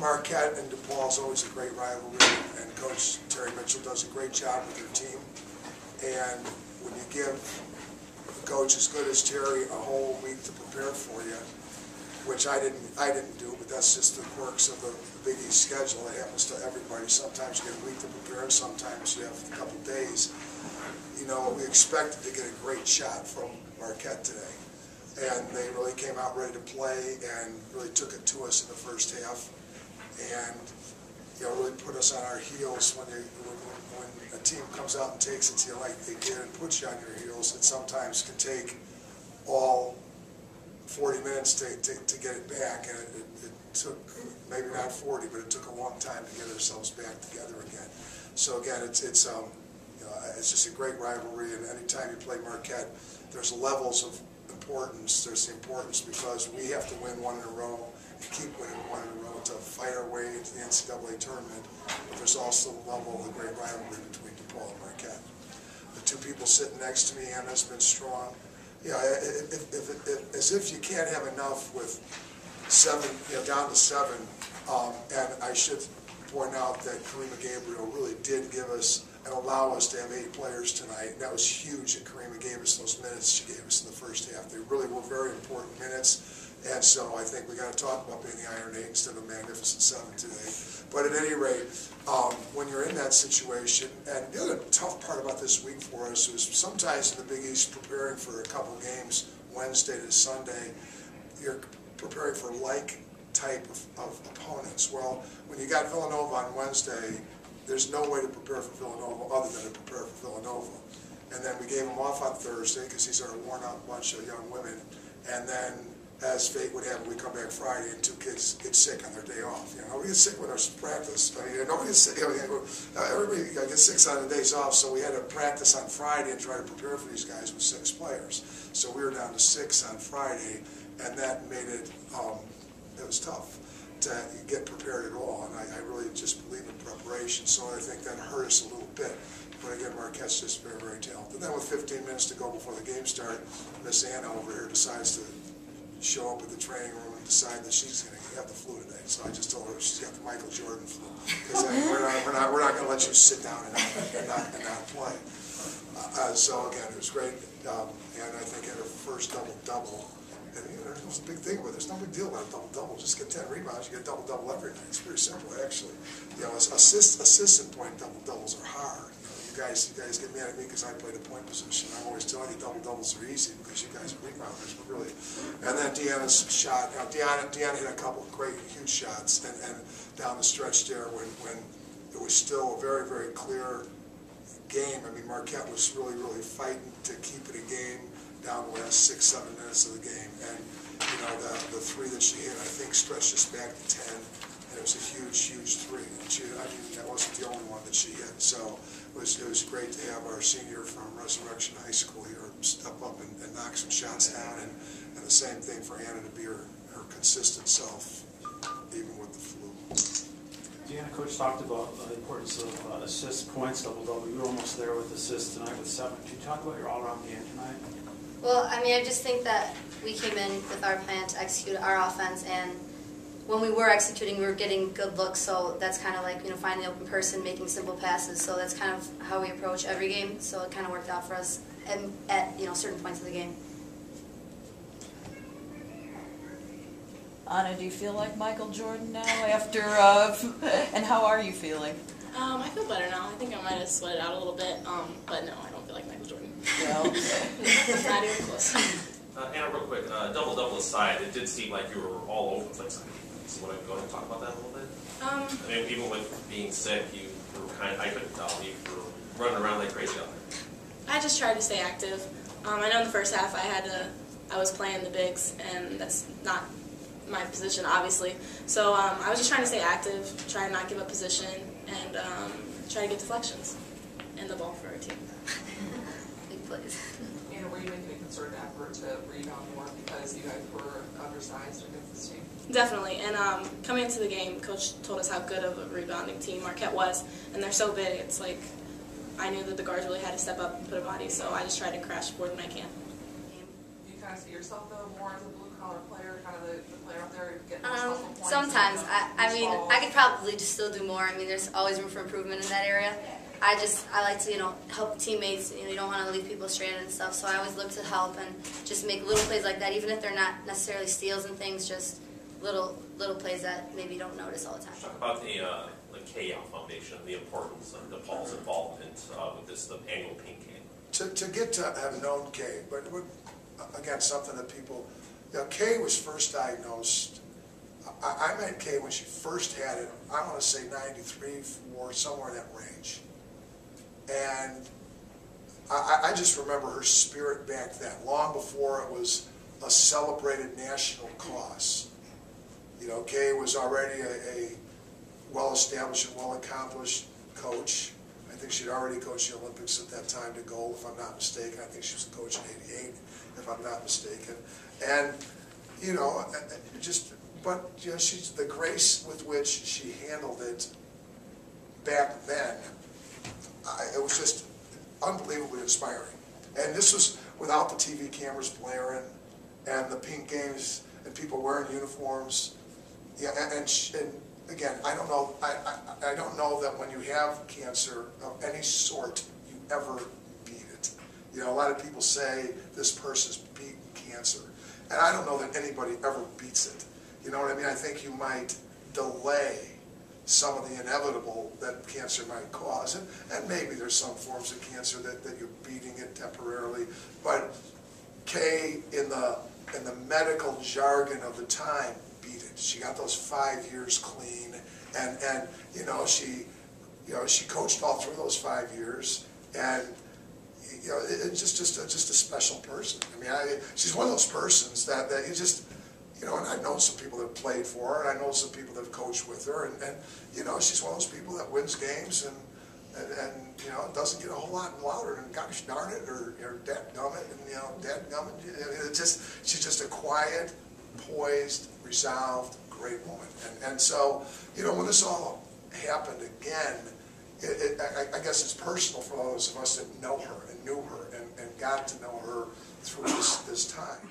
Marquette and DePaul is always a great rivalry, and Coach Terry Mitchell does a great job with their team. And when you give a coach as good as Terry a whole week to prepare for you, which I didn't do, but that's just the quirks of the Big East schedule. It happens to everybody. Sometimes you get a week to prepare, sometimes you have a couple days. You know, we expected to get a great shot from Marquette today. And they really came out ready to play and really took it to us in the first half. And, you know, really put us on our heels when a team comes out and takes it to you like they did and puts you on your heels. It sometimes can take all 40 minutes to get it back, and it took maybe not 40, but it took a long time to get ourselves back together again. So again, it's just a great rivalry, and anytime you play Marquette, there's levels of importance. There's the importance because we have to win one in a row and keep winning one in a row to fight our way into the NCAA tournament. But there's also the level of the great rivalry between DePaul and Marquette. The two people sitting next to me, Anna's been strong. Yeah, as if you can't have enough with seven, down to seven. And I should point out that Karima Gabriel really did give us and allow us to have 8 players tonight. And that was huge that Karima gave us those minutes she gave us in the first half. They really were very important minutes. And so I think we got to talk about being the Iron 8 instead of Magnificent 7 today. But at any rate, when you're in that situation, and the other tough part about this week for us is sometimes in the Big East preparing for a couple games, Wednesday to Sunday, you're preparing for like type of opponents. Well, when you got Villanova on Wednesday, there's no way to prepare for Villanova other than to prepare for Villanova. And then we gave them off on Thursday because these are a worn-out bunch of young women. And then, as fate would have it, we come back Friday and 2 kids get sick on their day off. Nobody gets sick when there's practice. Nobody gets sick. Everybody gets sick on the days off, so we had to practice on Friday and try to prepare for these guys with 6 players. So we were down to 6 on Friday, and that made it, it was tough to get prepared at all. And I really just believe in preparation, so I think that hurt us a little bit. But again, Marquette's just very, very talented. And then with 15 minutes to go before the game started, Miss Anna over here decides to show up at the training room and decide that she's going to have the flu today. So I just told her she's got the Michael Jordan flu. Because we're not going to let you sit down and not play. So again, it was great. And I think at her first double-double, and there's no big thing with it. There's no big deal about a double-double. Just get 10 rebounds, you get a double-double every night. It's pretty simple, actually. Assists and point double-doubles are hard. You guys get mad at me because I played a point position. I'm always telling you double-doubles are easy because you guys are rebounders, but really. And then Deanna's shot. Deanna hit a couple of great, huge shots, and down the stretch there when it was still a very, very clear game. I mean, Marquette was really, really fighting to keep it a game down the last 6-7 minutes of the game. And the 3 that she hit, I think, stretched us back to 10. And it was a huge, huge 3. And that wasn't the only one that she hit. So it was great to have our senior from Resurrection High School here step up and knock some shots down. And the same thing for Anna to be her consistent self, even with the flu. Deanna, Coach talked about the importance of assists, points, double-double. You were almost there with assists tonight with 7. Can you talk about your all-around game tonight? Well, I mean, I just think that we came in with our plan to execute our offense, and when we were executing, we were getting good looks, so that's kind of like, finding the open person, making simple passes, so that's kind of how we approach every game, so it kind of worked out for us at certain points of the game. Anna, do you feel like Michael Jordan now after, and how are you feeling? I feel better now. I think I might have sweated out a little bit, but no, I don't feel like Michael Jordan. Well, not even close. Anna, real quick, double-double aside, it did seem like you were all over the place. So you want to go ahead and talk about that a little bit? I mean, even with being sick, you were I couldn't tell, you were running around like crazy out there. I just tried to stay active. I know in the first half I was playing the bigs, and that's not my position, obviously. So I was just trying to stay active, try and not give up position, and try to get deflections and the ball for our team. Big plays. And were you making a concerted effort to rebound more because you guys were undersized against this team? Definitely, and coming into the game, Coach told us how good of a rebounding team Marquette was, and they're so big, it's like I knew that the guards really had to step up and put a body, so I just tried to crash more than I can. You kind kind of see yourself though more as a blue collar player, kind of the player out there getting those hustle points? Sometimes. And, I mean, balls? I could probably just still do more. I mean, there's always room for improvement in that area. I like to, help teammates. You don't want to leave people stranded and stuff. So I always look to help and just make little plays like that, even if they're not necessarily steals and things. Just little plays that maybe you don't notice all the time. Talk about the KL Foundation, the importance of DePaul's involvement with the annual Pink Game. To get to have known Kay, but again, something that people, Kay was first diagnosed. I met Kay when she first had it. I want to say 93, or somewhere in that range. And I just remember her spirit back then, long before it was a celebrated national cause. Kay was already a well-established and well-accomplished coach. I think she'd already coached the Olympics at that time to gold, if I'm not mistaken. I think she was a coach in '88, if I'm not mistaken. And, she's the grace with which she handled it back then. It was just unbelievably inspiring. And this was without the TV cameras blaring and the Pink Games and people wearing uniforms. Yeah, and again, I don't know. I don't know that when you have cancer of any sort, you ever beat it. A lot of people say this person's beaten cancer, and I don't know that anybody ever beats it. You know what I mean? I think you might delay some of the inevitable that cancer might cause, and maybe there's some forms of cancer that you're beating it temporarily. But Kay, in the medical jargon of the time, beat it. She got those 5 years clean, and she coached all through those 5 years, and it's just a special person. I mean, she's one of those persons that you just. And I've known some people that have played for her, and I know some people that have coached with her, and she's one of those people that wins games and doesn't get a whole lot louder than gosh darn it or dadgummit and dadgummit. She's just a quiet, poised, resolved, great woman. And so when this all happened again, I guess it's personal for those of us that know her and knew her and got to know her through this time.